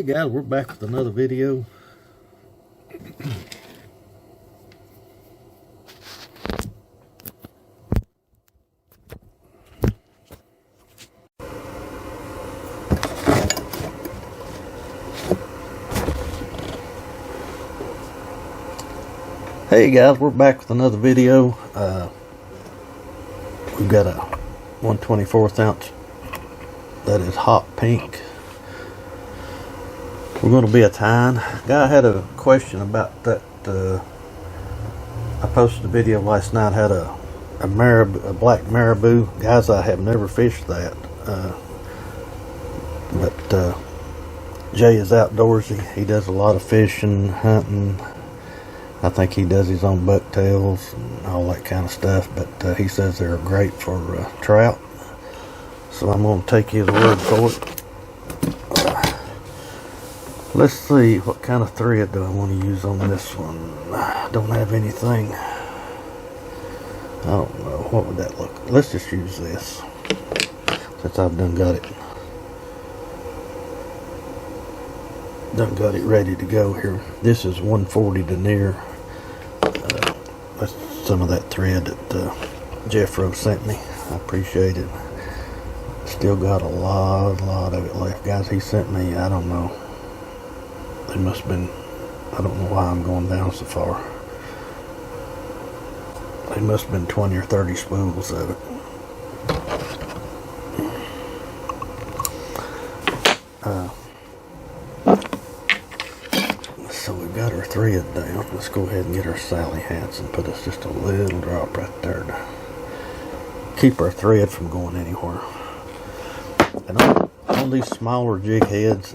Hey guys, we're back with another video. Hey guys, we're back with another video. We've got a 1/24 ounce that is hot pink. We're going to be a tying. Guy had a question about that. I posted a video last night. Had a marabou, a black marabou. Guys, I have never fished that. But Jay is outdoorsy. He does a lot of fishing, hunting. I think he does his own bucktails and all that kind of stuff. But he says they're great for trout. So I'm going to take his word for it. Let's see, what kind of thread do I want to use on this one? I don't have anything. I don't know. What would that look like? Let's just use this, since I've done got it ready to go here. This is 140 denier. That's some of that thread that Jeffro sent me. I appreciate it. Still got a lot of it left. Guys, he sent me, I don't know. They must have been, I don't know why I'm going down so far. They must have been 20 or 30 spools of it. So we got our thread down. Let's go ahead and get our Sally hats and put us just a little drop right there to keep our thread from going anywhere. And on these smaller jig heads,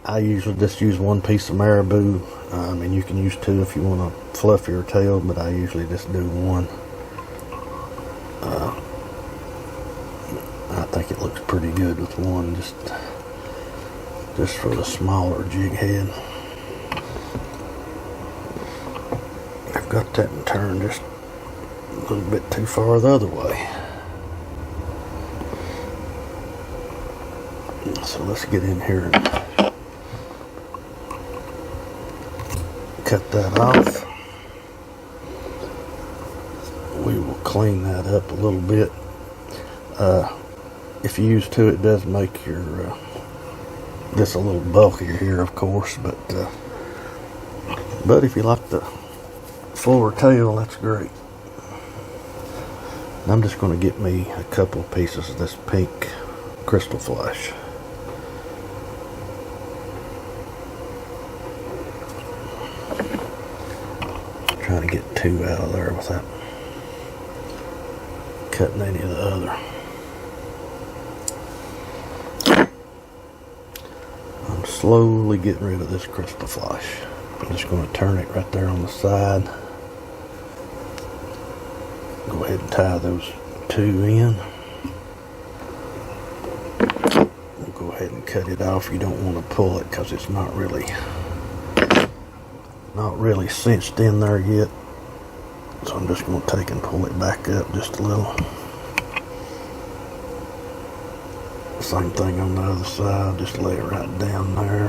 I usually just use one piece of marabou. I mean, you can use two if you want a fluffier tail, but I usually just do one. I think it looks pretty good with one, just for the smaller jig head. I've got that turned just a little bit too far the other way. So let's get in here and cut that off. We will clean that up a little bit. If you use two, it does make your this a little bulkier here, of course, but if you like the fuller tail, that's great. And I'm just going to get me a couple pieces of this pink crystal flash. Trying to get two out of there without cutting any of the other. I'm slowly getting rid of this crystal flash. I'm just going to turn it right there on the side. Go ahead and tie those two in. We'll go ahead and cut it off. You don't want to pull it because it's not really cinched in there yet. So I'm just going to take and pull it back up just a little. Same thing on the other side, just lay it right down there.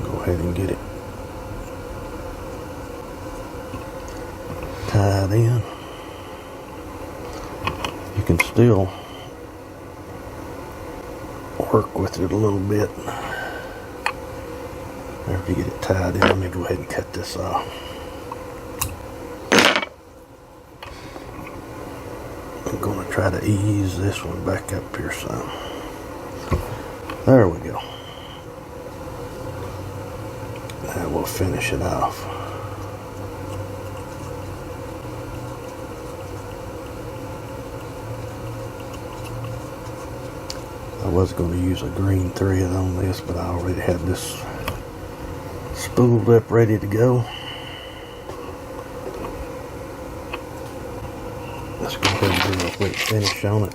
Go ahead and get it tied in. You can still work with it a little bit. After you get it tied in, let me go ahead and cut this off. I'm going to try to ease this one back up here some. There we go. Now we'll finish it off. I was going to use a green thread on this, but I already had this spooled up ready to go. Let's go ahead and do a quick finish on it.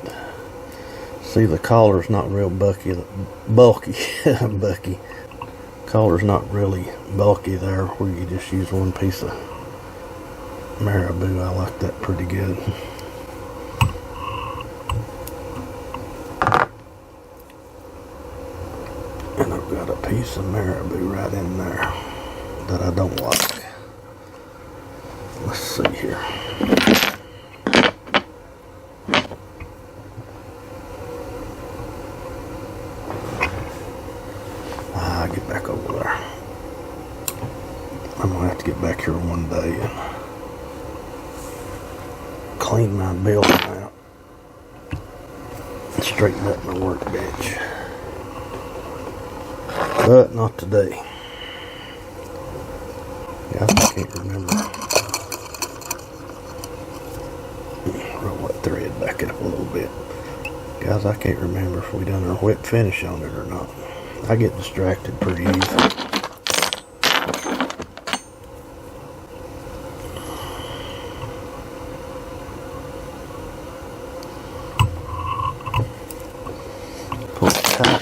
See, the collar's not real bulky. Collar's not really bulky there, where you just use one piece of marabou. I like that pretty good. piece of Maribou right in there that I don't like. Let's see here. Get back over there. I'm gonna have to get back here one day and clean my building out and straighten up my workbench. But not today. Yeah, I can't remember. Roll that thread back up a little bit. Guys, I can't remember if we done our wet finish on it or not. I get distracted pretty easy. Pull it tight.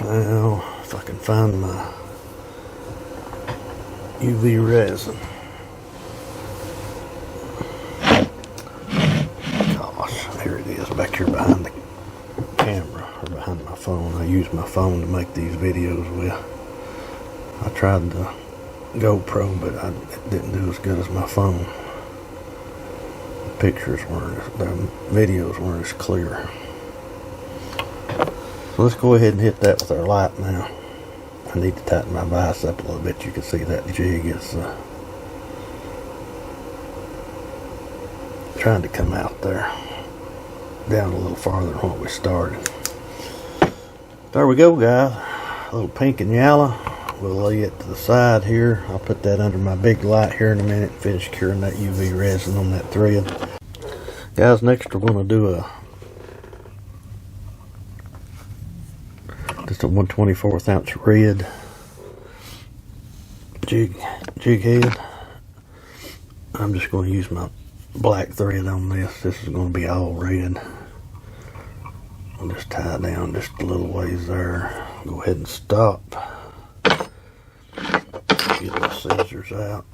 Now, if I can find my UV resin. Here it is, back here behind the camera, or behind my phone. I use my phone to make these videos with. I tried the GoPro, but it didn't do as good as my phone. The pictures weren't, the videos weren't as clear. So let's go ahead and hit that with our light now. I need to tighten my vise up a little bit. You can see that jig is trying to come out there. Down a little farther than what we started. There we go, guys. A little pink and yellow. We'll lay it to the side here. I'll put that under my big light here in a minute and finish curing that UV resin on that thread. Guys, next we're going to do just a 1/24 ounce red jig head. I'm just going to use my black thread on this. This is going to be all red. I'll just tie it down just a little ways there. Go ahead and stop. Get my scissors out.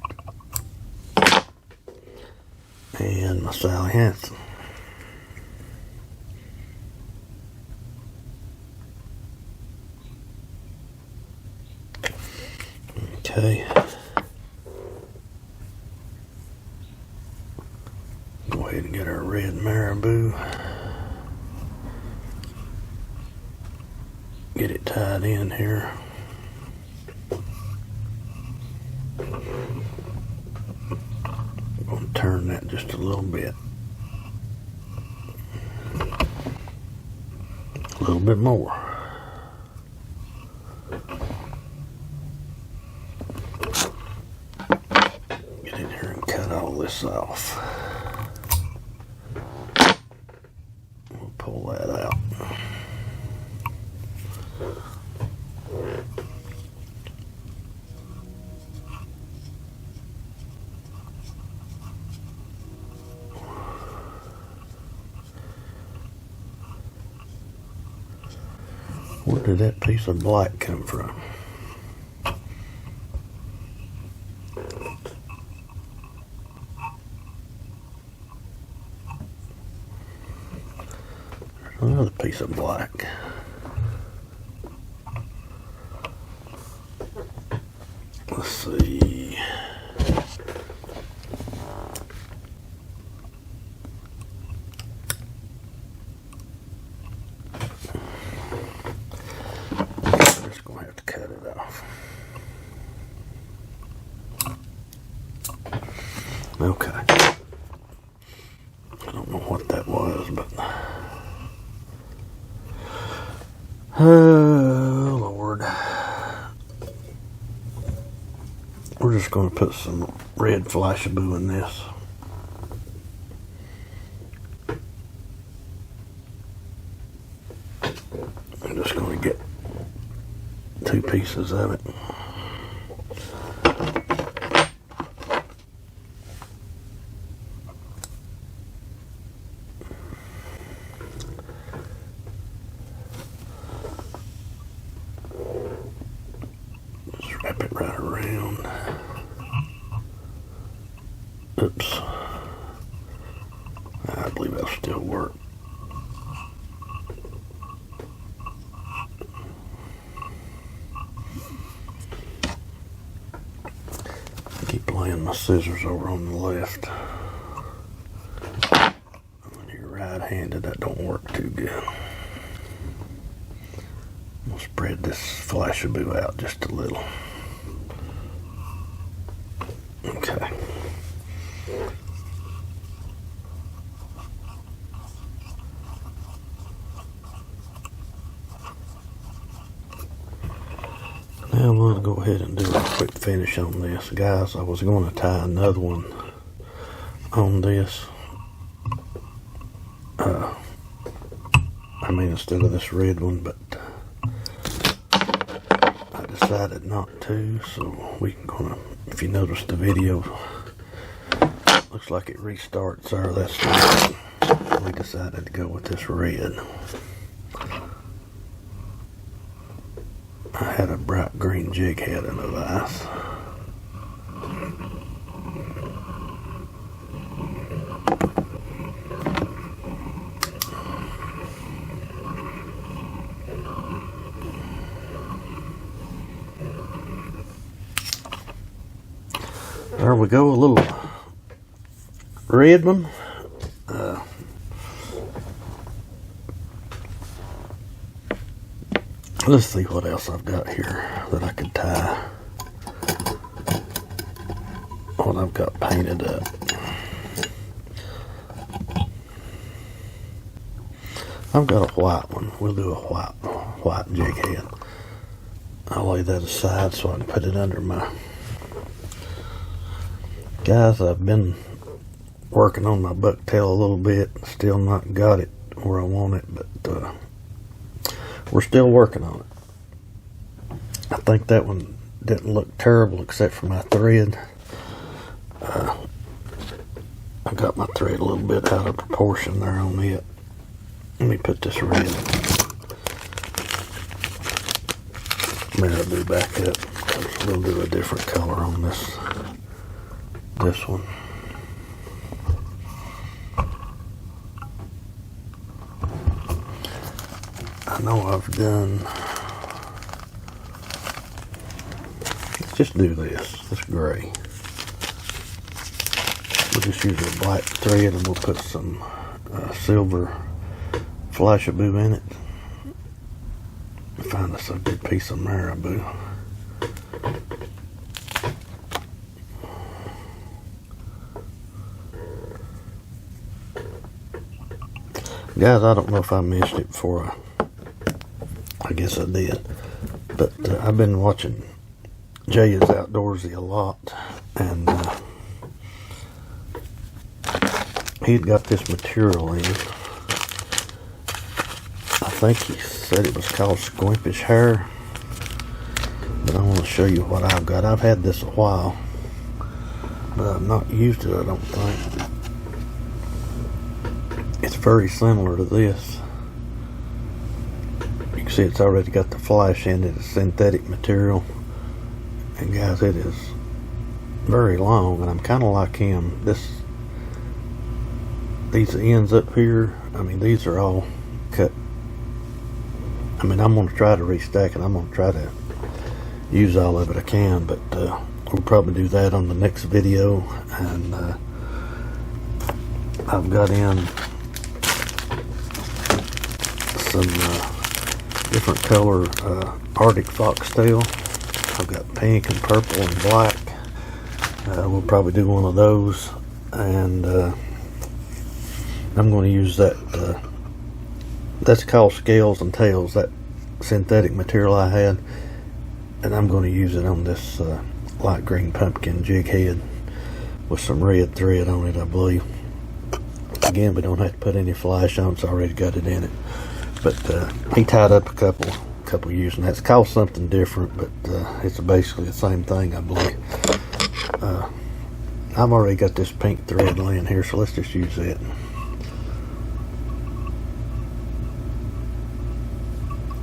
And my Sally Hansen. Okay. Go ahead and get our red Maribou. Get it tied in here. I'm going to turn that just a little bit. A little bit more. Get in here and cut all this off. We'll pull that out. Where did that piece of black come from? There's another piece of black. Let's see. Okay. I don't know what that was, but oh Lord. We're just going to put some red Flashaboo in this. I'm just going to get 2 pieces of it. Wrap it right around. Oops. I believe that'll still work. my scissors over on the left. When you're right-handed, that don't work too good. I'm gonna spread this Flashaboo out just a little. Okay. Now I'm going to go ahead and do a quick finish on this. Guys, I was going to tie another one on this. Instead of this red one, but I decided not to, so we can gonna, if you notice the video, looks like it restarts there. That's why we decided to go with this red. I had a bright green jig head in the vise. There we go, a little red one. Let's see what else I've got here that I could tie. What I've got painted up. I've got a white one. We'll do a white jig head. I'll lay that aside so I can put it under my... Guys, I've been working on my bucktail a little bit. Still not got it where I want it, but we're still working on it. I think that one didn't look terrible except for my thread. I got my thread a little bit out of proportion there on it. Let me put this red Maribou back up, because we'll do a different color on this one. I know I've done, let's just do this gray. We'll just use a black thread and we'll put some silver Flashaboo in it. Find us a good piece of Maribou. Guys, I don't know if I mentioned it before. I guess I did. But I've been watching Jay is Outdoorsy a lot. And he'd got this material in. I think he said it was called squimpish hair. But I want to show you what I've got. I've had this a while. But I've not used it, I don't think. It's very similar to this. You can see it's already got the flash in it. It's synthetic material. And guys, it is very long, and I'm kind of like him. These ends up here, I mean, these are all cut. I mean, I'm going to try to restack it. I'm going to try to use all of it I can, but we'll probably do that on the next video. And I've got in some different color Arctic foxtail. I've got pink and purple and black. We'll probably do one of those, and I'm going to use that. That's called Scales and Tails, that synthetic material I had, and I'm going to use it on this light green pumpkin jig head with some red thread on it, I believe. Again, we don't have to put any flash on it, it's already got it in it. But he tied up a couple using that. It's called something different, but it's basically the same thing, I believe. I've already got this pink thread laying here, so let's just use it.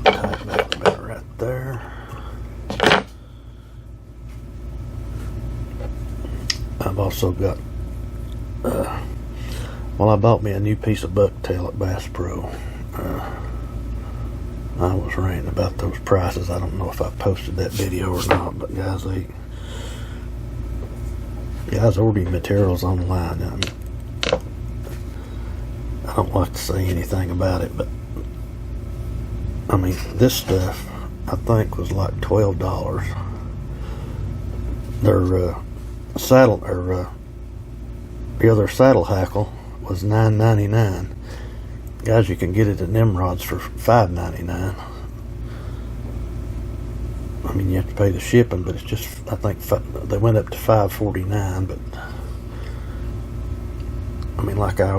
Tie it back about right there. I've also got, well, I bought me a new piece of bucktail at Bass Pro. I was ranting about those prices. I don't know if I posted that video or not, but guys, Yeah, I was ordering materials online. I don't like to say anything about it, but I mean, this stuff I think was like $12. Their saddle, or the other saddle hackle was $9.99. Guys, you can get it at Nimrod's for $5.99. I mean, you have to pay the shipping, but it's just, I think they went up to $5.49. But I mean, like I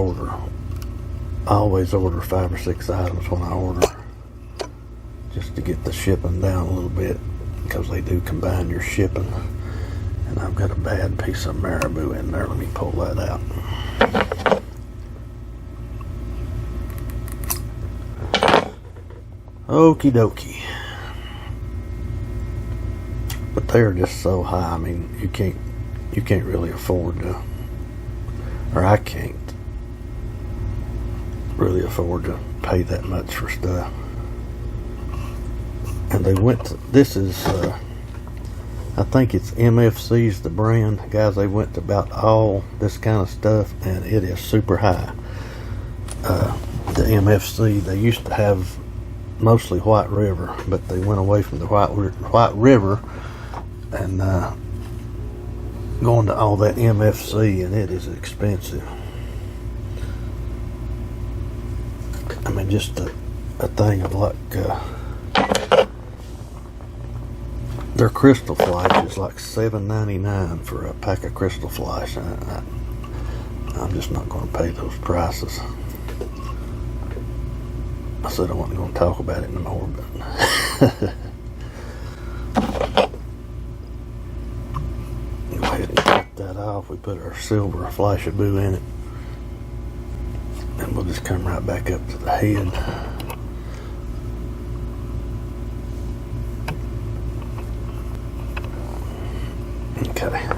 always order 5 or 6 items when I order, just to get the shipping down a little bit, because they do combine your shipping. And I've got a bad piece of Maribou in there. Let me pull that out. Okie dokie. But they're just so high. I mean, you can't really afford to, or I can't really afford to pay that much for stuff. And they went to, this is I think it's MFC's the brand. Guys, they went to about all this kind of stuff, and it is super high. The MFC, they used to have mostly White River, but they went away from the White River and going to all that MFC, and it is expensive. I mean, just a thing of like their crystal flash is like $7.99 for a pack of crystal flash. I'm just not going to pay those prices. I said I wasn't going to talk about it no more, but go ahead and cut that off. We put our silver Flashaboo in it, and we'll just come right back up to the head. Okay,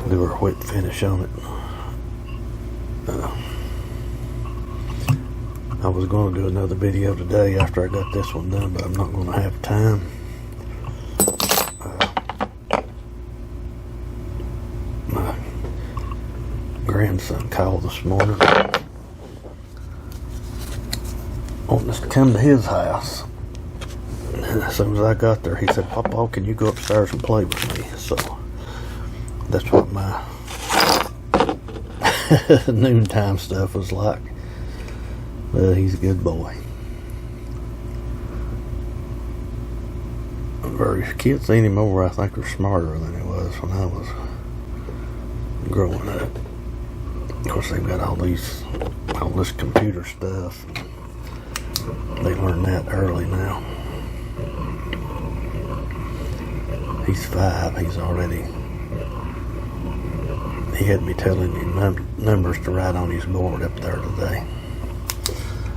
do our whip finish on it. I was going to do another video today after I got this one done, but I'm not going to have time. My grandson called this morning, wanting us to come to his house. And as soon as I got there, he said, "Papa, can you go upstairs and play with me?" So that's what my noontime stuff was like. But he's a good boy. Kids anymore, I think, are smarter than it was when I was growing up. Of course, they've got all this computer stuff. They learn that early now. He's 5. He's already. He had me telling me numbers to write on his board up there today.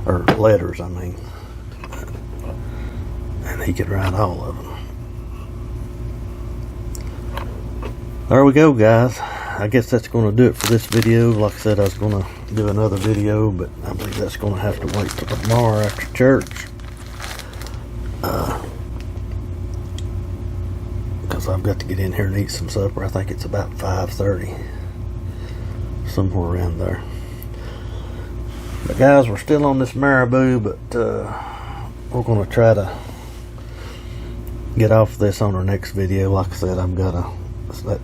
Or letters, I mean. And he could write all of them. There we go, guys. I guess that's going to do it for this video. Like I said, I was going to do another video, but I believe that's going to have to wait till tomorrow after church. Because I've got to get in here and eat some supper. I think it's about 5:30. Somewhere around there. But guys, we're still on this Maribou, but we're going to try to get off this on our next video. Like I said, I've got that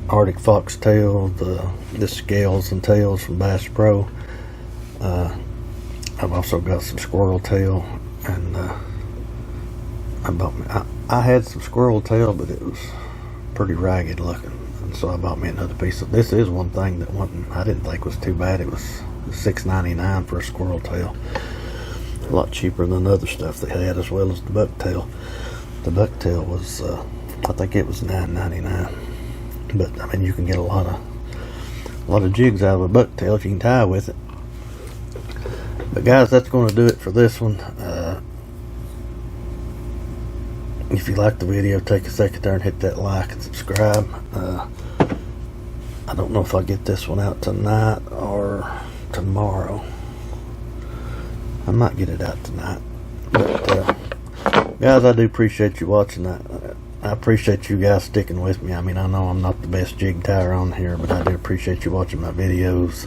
Arctic Foxtail, the scales and tails from Bass Pro. I've also got some squirrel tail, and I had some squirrel tail, but it was pretty ragged looking, and so I bought me another piece of. This is one thing that I didn't think was too bad. It was $6.99 for a squirrel tail. A lot cheaper than other stuff they had, as well as the bucktail. The bucktail was, I think it was $9.99. But I mean, you can get a lot of jigs out of a bucktail if you can tie with it. But guys, that's going to do it for this one. If you like the video, take a second there and hit that like and subscribe. I don't know if I'll get this one out tonight or tomorrow. I might get it out tonight. But guys, I do appreciate you watching. I appreciate you guys sticking with me. I mean, I know I'm not the best jig tire on here, but I do appreciate you watching my videos.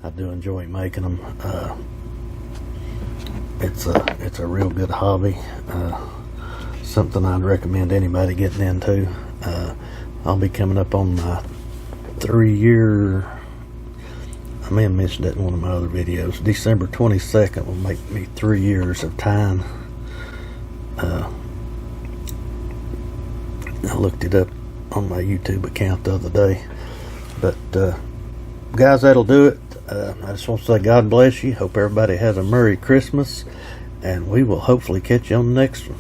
I do enjoy making them. It's a real good hobby. Something I'd recommend anybody getting into. I'll be coming up on my 3-year. I may have mentioned that in one of my other videos. December 22nd will make me 3 years of tying. I looked it up on my YouTube account the other day. But guys, that'll do it. I just want to say God bless you. Hope everybody has a Merry Christmas, and we will hopefully catch you on the next one.